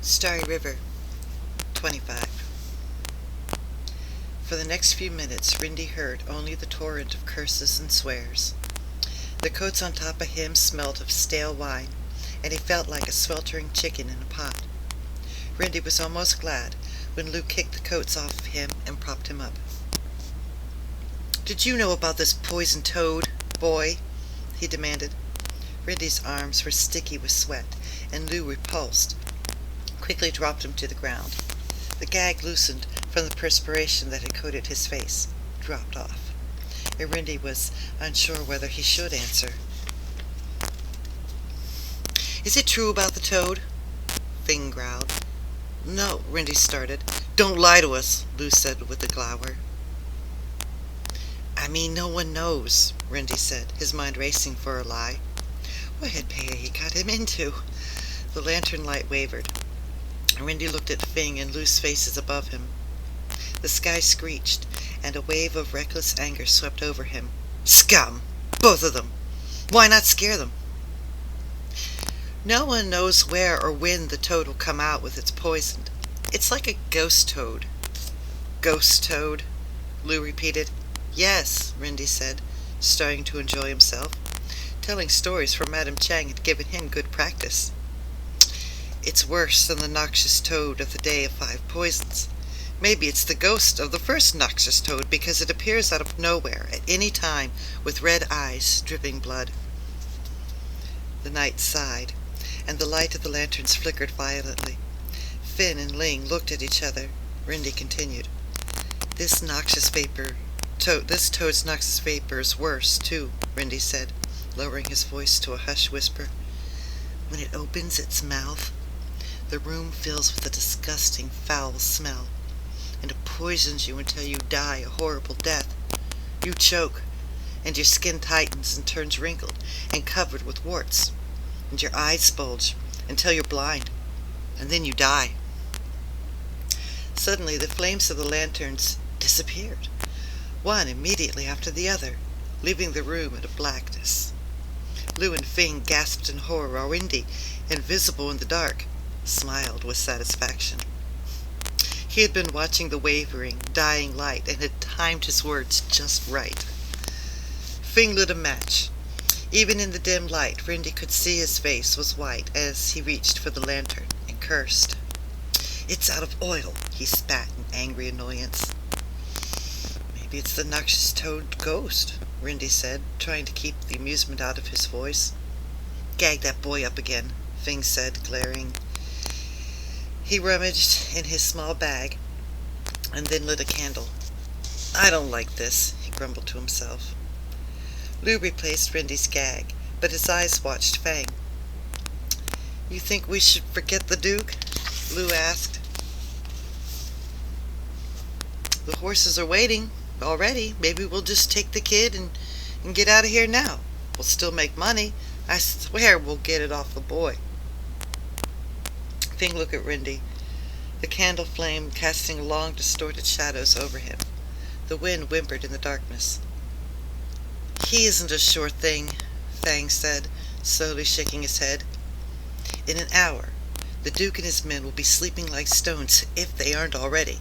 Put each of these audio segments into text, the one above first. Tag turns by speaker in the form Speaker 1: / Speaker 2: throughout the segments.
Speaker 1: Starry River, 25. For the next few minutes, Rindy heard only the torrent of curses and swears. The coats on top of him smelled of stale wine, and he felt like a sweltering chicken in a pot. Rindy was almost glad when Lou kicked the coats off of him and propped him up. "Did you know about this poison toad, boy?" he demanded. Rindy's arms were sticky with sweat, and Lou, repulsed, quickly dropped him to the ground. The gag loosened from the perspiration that had coated his face, dropped off, and Rindy was unsure whether he should answer. "Is it true about the toad?" Fing growled. "No," Rindy started. "Don't lie to us," Lou said with a glower. "I mean, no one knows," Rindy said, his mind racing for a lie. What had Pei got him into? The lantern light wavered. Rindy looked at Fing and Lou's faces above him. The sky screeched, and a wave of reckless anger swept over him. "Scum! Both of them! Why not scare them?" "No one knows where or when the toad will come out with its poison. It's like a ghost toad." "Ghost toad?" Lou repeated. "Yes," Rindy said, starting to enjoy himself. Telling stories from Madame Chang had given him good practice. "It's worse than the noxious toad of the Day of Five Poisons. Maybe it's the ghost of the first noxious toad because it appears out of nowhere at any time with red eyes dripping blood." The night sighed, and the light of the lanterns flickered violently. Finn and Ling looked at each other. Rindy continued. This toad's noxious vapor is worse, too," Rindy said, lowering his voice to a hushed whisper. "When it opens its mouth, the room fills with a disgusting, foul smell, and it poisons you until you die a horrible death. You choke, and your skin tightens and turns wrinkled and covered with warts, and your eyes bulge until you're blind, and then you die." Suddenly the flames of the lanterns disappeared, one immediately after the other, leaving the room in a blackness. Lou and Fing gasped in horror, while Rindy, invisible in the dark, smiled with satisfaction. He had been watching the wavering, dying light and had timed his words just right. Fing lit a match. Even in the dim light, Rindy could see his face was white as he reached for the lantern and cursed. "It's out of oil," he spat in angry annoyance. "Maybe it's the noxious toad ghost," Rindy said, trying to keep the amusement out of his voice. "Gag that boy up again," Fing said, glaring. He rummaged in his small bag and then lit a candle. "I don't like this," he grumbled to himself. Lou replaced Rindy's gag, but his eyes watched Fang. "You think we should forget the Duke?" Lou asked. "The horses are waiting already. Maybe we'll just take the kid and get out of here now. We'll still make money. I swear we'll get it off the boy." Fing looked at Rindy, the candle flame casting long distorted shadows over him. The wind whimpered in the darkness. "He isn't a sure thing," Fang said, slowly shaking his head. "In an hour, the Duke and his men will be sleeping like stones, if they aren't already,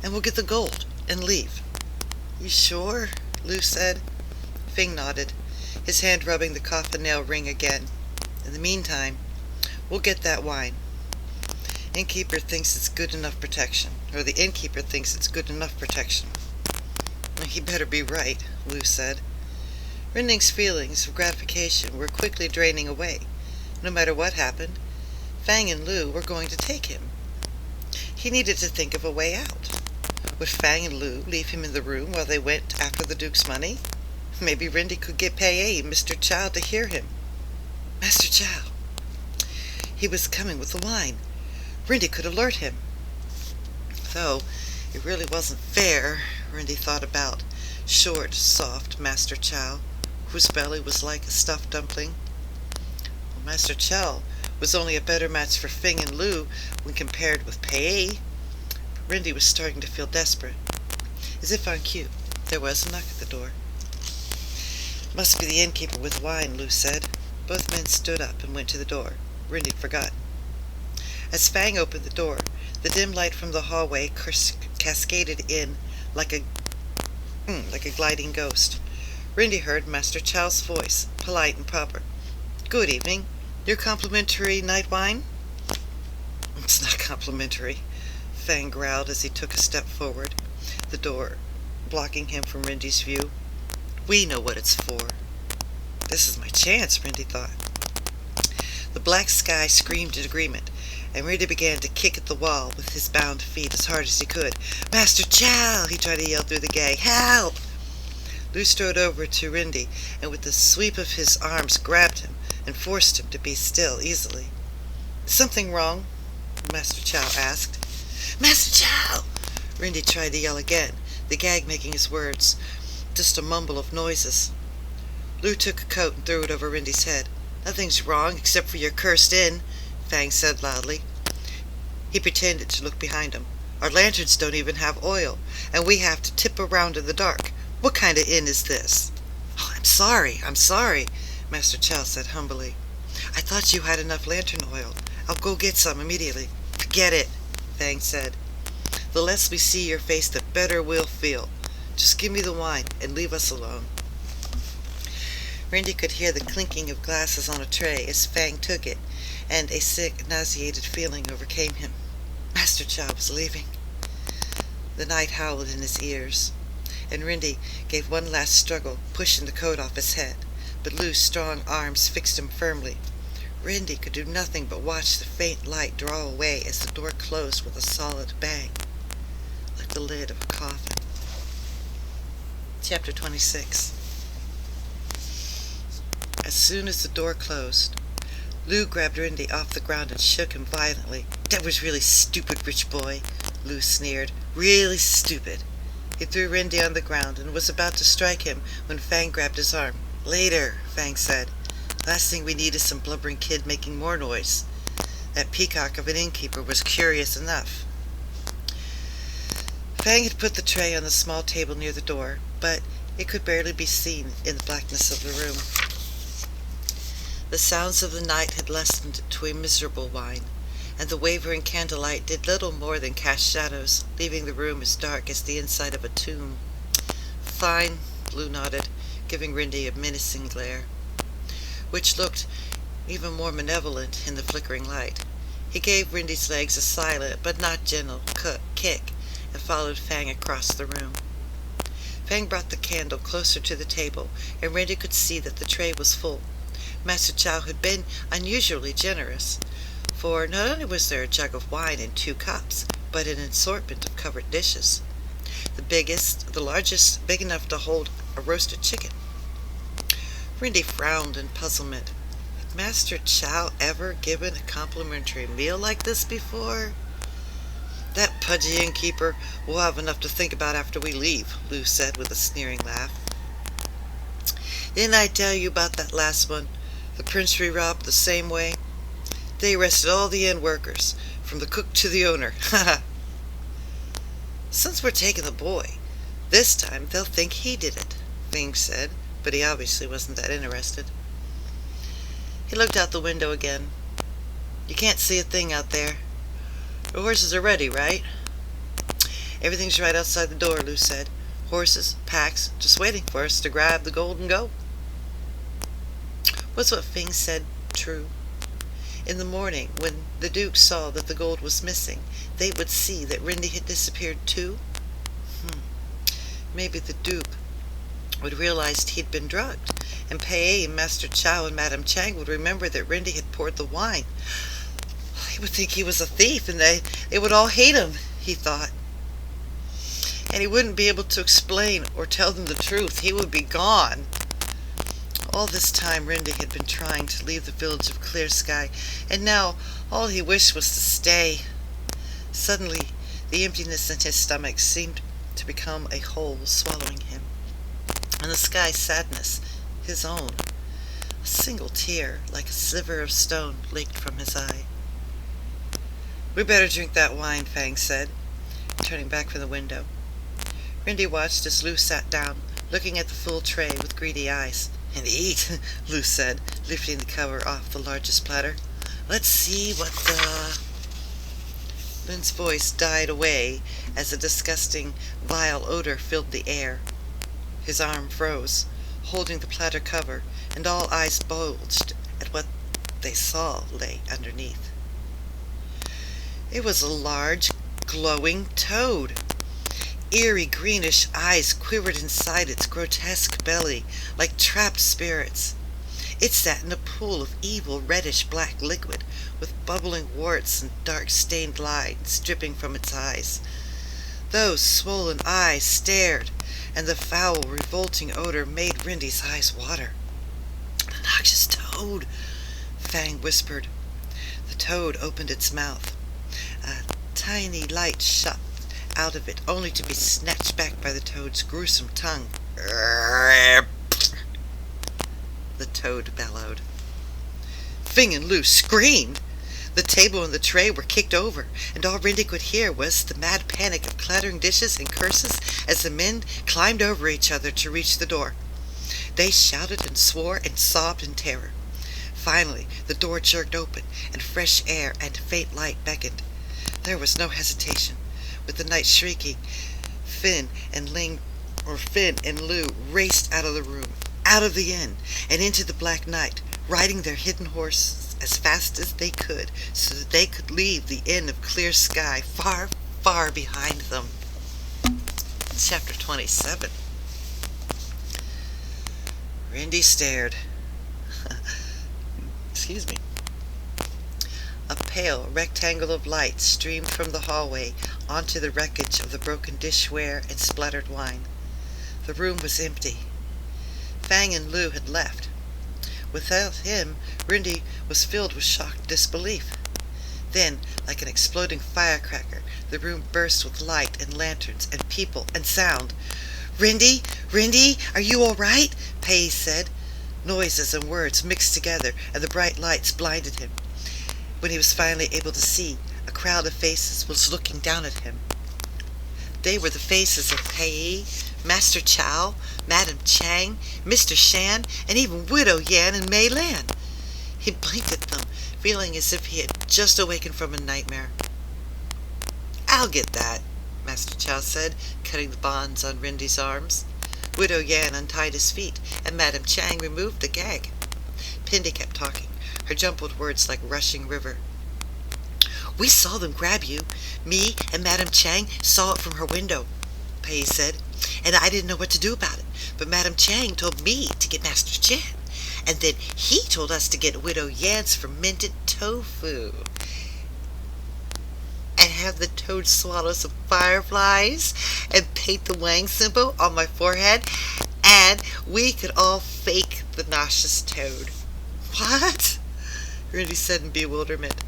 Speaker 1: and we'll get the gold and leave." "You sure?" Lou said. Fing nodded, his hand rubbing the coffin nail ring again. "In the meantime, we'll get that wine. Innkeeper thinks it's good enough protection, or the innkeeper thinks it's good enough protection." "He better be right," Lou said. Rindy's feelings of gratification were quickly draining away. No matter what happened, Fang and Lou were going to take him. He needed to think of a way out. Would Fang and Lou leave him in the room while they went after the Duke's money? Maybe Rindy could get Pei and Mr. Chow to hear him. Master Chow! He was coming with the wine. Rindy could alert him. Though it really wasn't fair, Rindy thought about short, soft Master Chow, whose belly was like a stuffed dumpling. Well, Master Chow was only a better match for Fing and Lou when compared with Pei. Rindy was starting to feel desperate. As if on cue, there was a knock at the door. "Must be the innkeeper with wine," Lou said. Both men stood up and went to the door. Rindy forgot. As Fang opened the door, the dim light from the hallway cascaded in like a gliding ghost. Rindy heard Master Chow's voice, polite and proper. "Good evening. Your complimentary night wine?" "It's not complimentary," Fang growled as he took a step forward, the door blocking him from Rindy's view. "We know what it's for." This is my chance, Rindy thought. The black sky screamed in agreement, and Rindy began to kick at the wall with his bound feet as hard as he could. "Master Chow!" he tried to yell through the gag. "Help!" Lou strode over to Rindy, and with a sweep of his arms grabbed him and forced him to be still easily. "Something wrong?" Master Chow asked. "Master Chow!" Rindy tried to yell again, the gag making his words just a mumble of noises. Lou took a coat and threw it over Rindy's head. "Nothing's wrong except for your cursed inn," Fang said loudly. He pretended to look behind him. "Our lanterns don't even have oil, and we have to tip around in the dark. What kind of inn is this?" "Oh, I'm sorry," Master Chow said humbly. "I thought you had enough lantern oil. I'll go get some immediately." "Forget it," Fang said. "The less we see your face, the better we'll feel. Just give me the wine and leave us alone." Rindy could hear the clinking of glasses on a tray as Fang took it, and a sick, nauseated feeling overcame him. Master Chow was leaving. The night howled in his ears, and Rindy gave one last struggle, pushing the coat off his head, but Lou's strong arms fixed him firmly. Rindy could do nothing but watch the faint light draw away as the door closed with a solid bang, like the lid of a coffin. Chapter 26. As soon as the door closed, Lou grabbed Rindy off the ground and shook him violently. "That was really stupid, rich boy," Lou sneered. "Really stupid." He threw Rindy on the ground and was about to strike him when Fang grabbed his arm. "Later," Fang said. "Last thing we need is some blubbering kid making more noise." That peacock of an innkeeper was curious enough. Fang had put the tray on the small table near the door, but it could barely be seen in the blackness of the room. The sounds of the night had lessened to a miserable whine, and the wavering candlelight did little more than cast shadows, leaving the room as dark as the inside of a tomb. "Fine," Lou nodded, giving Rindy a menacing glare, which looked even more malevolent in the flickering light. He gave Rindy's legs a silent but not gentle kick and followed Fang across the room. Fang brought the candle closer to the table, and Rindy could see that the tray was full. Master Chow had been unusually generous, for not only was there a jug of wine and 2 cups, but an assortment of covered dishes. The largest, big enough to hold a roasted chicken. Rindy frowned in puzzlement. Had Master Chow ever given a complimentary meal like this before? "That pudgy innkeeper will have enough to think about after we leave," Lou said with a sneering laugh. "Didn't I tell you about that last one? The prince we robbed the same way? They arrested all the inn workers, from the cook to the owner. Ha ha!" "Since we're taking the boy, this time they'll think he did it," Fang said, but he obviously wasn't that interested. He looked out the window again. "You can't see a thing out there. The horses are ready, right?" "Everything's right outside the door," Lou said. "Horses, packs, just waiting for us to grab the gold and go." Was what Fang said true? In the morning, when the Duke saw that the gold was missing, they would see that Rindy had disappeared too? Maybe the Duke would realize he'd been drugged, and Pei and Master Chow and Madame Chang would remember that Rindy had poured the wine. He would think he was a thief, and they would all hate him, he thought. And he wouldn't be able to explain or tell them the truth. He would be gone. All this time Rindy had been trying to leave the village of Clear Sky, and now all he wished was to stay. Suddenly, the emptiness in his stomach seemed to become a hole swallowing him, and the sky's sadness his own. A single tear, like a sliver of stone, leaked from his eye. "We better drink that wine," Fang said, turning back from the window. Rindy watched as Lou sat down, looking at the full tray with greedy eyes. "And eat," Lou said, lifting the cover off the largest platter. "Let's see what the..." Lynn's voice died away as a disgusting, vile odor filled the air. His arm froze, holding the platter cover, and all eyes bulged at what they saw lay underneath. It was a large, glowing toad. Eerie greenish eyes quivered inside its grotesque belly like trapped spirits. It sat in a pool of evil reddish-black liquid, with bubbling warts and dark-stained lines dripping from its eyes. Those swollen eyes stared, and the foul, revolting odor made Rindy's eyes water. "The noxious toad," Fang whispered. The toad opened its mouth. A tiny light shot out of it, only to be snatched back by the toad's gruesome tongue. The toad bellowed. Fing and Lou screamed. The table and the tray were kicked over, and all Rindy could hear was the mad panic of clattering dishes and curses as the men climbed over each other to reach the door. They shouted and swore and sobbed in terror. Finally, the door jerked open, and fresh air and faint light beckoned. There was no hesitation. With the night shrieking, Finn and Lou raced out of the room, out of the inn, and into the black night, riding their hidden horses as fast as they could, so that they could leave the inn of clear sky far, far behind them. Chapter 27. Rindy stared. Excuse me. A pale rectangle of light streamed from the hallway onto the wreckage of the broken dishware and splattered wine. The room was empty. Fang and Lou had left. Without him, Rindy was filled with shocked disbelief. Then, like an exploding firecracker, the room burst with light and lanterns and people and sound. "Rindy? Rindy, are you all right?" Pei said. Noises and words mixed together, and the bright lights blinded him. When he was finally able to see, a crowd of faces was looking down at him. They were the faces of Pei, Master Chow, Madame Chang, Mr. Shan, and even Widow Yan and Mei Lan. He blinked at them, feeling as if he had just awakened from a nightmare. "I'll get that," Master Chow said, cutting the bonds on Rindy's arms. Widow Yan untied his feet, and Madame Chang removed the gag. Pindy kept talking, her jumbled words like rushing river. "We saw them grab you. Me and Madame Chang saw it from her window," Pei said, "and I didn't know what to do about it. But Madame Chang told me to get Master Chen, and then he told us to get Widow Yan's fermented tofu, and have the toad swallow some fireflies, and paint the Wang symbol on my forehead, and we could all fake the noxious toad." "What?" Rindy said in bewilderment,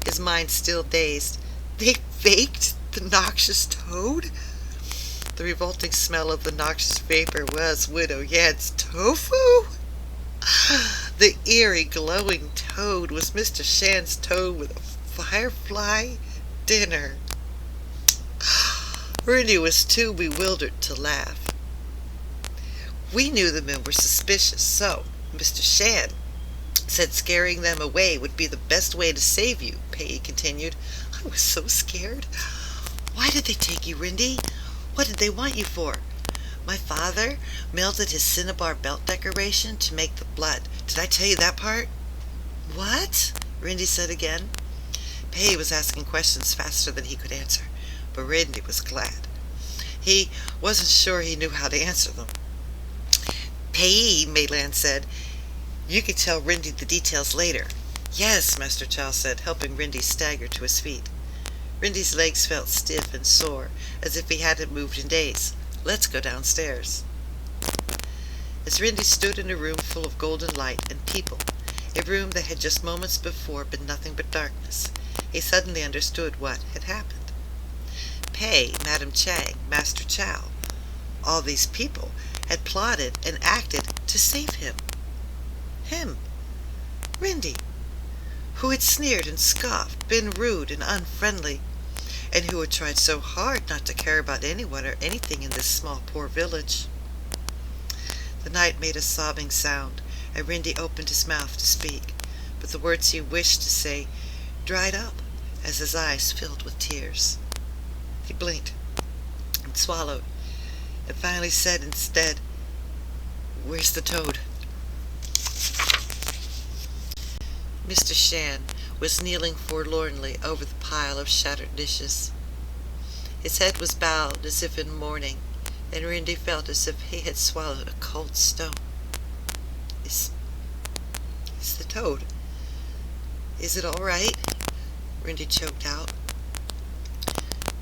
Speaker 1: his mind still dazed. "They faked the noxious toad?" The revolting smell of the noxious vapor was Widow Yan's tofu. The eerie, glowing toad was Mr. Shan's toad with a firefly dinner. Rindy was too bewildered to laugh. "We knew the men were suspicious, so Mr. Shan said scaring them away would be the best way to save you," Pei continued. "I was so scared. Why did they take you, Rindy? What did they want you for?" "My father melted his cinnabar belt decoration to make the blood. Did I tell you that part?" "What?" Rindy said again. Pei was asking questions faster than he could answer, but Rindy was glad. He wasn't sure he knew how to answer them. "Pei," Mei Lan said, "you can tell Rindy the details later." "Yes," Master Chow said, helping Rindy stagger to his feet. Rindy's legs felt stiff and sore, as if he hadn't moved in days. "Let's go downstairs." As Rindy stood in a room full of golden light and people, a room that had just moments before been nothing but darkness, he suddenly understood what had happened. Pei, Madame Chang, Master Chow, all these people had plotted and acted to save him. Him, Rindy, who had sneered and scoffed, been rude and unfriendly, and who had tried so hard not to care about anyone or anything in this small poor village. The night made a sobbing sound, and Rindy opened his mouth to speak, but the words he wished to say dried up as his eyes filled with tears. He blinked and swallowed, and finally said instead, "Where's the toad?" Mr. Shan was kneeling forlornly over the pile of shattered dishes. His head was bowed as if in mourning, and Rindy felt as if he had swallowed a cold stone. Is the toad? Is it all right?" Rindy choked out.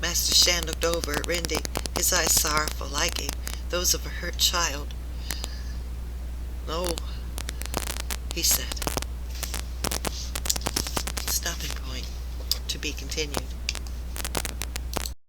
Speaker 1: Master Shan looked over at Rindy, his eyes sorrowful, like those of a hurt child. "No," he said. Stopping point. To be continued.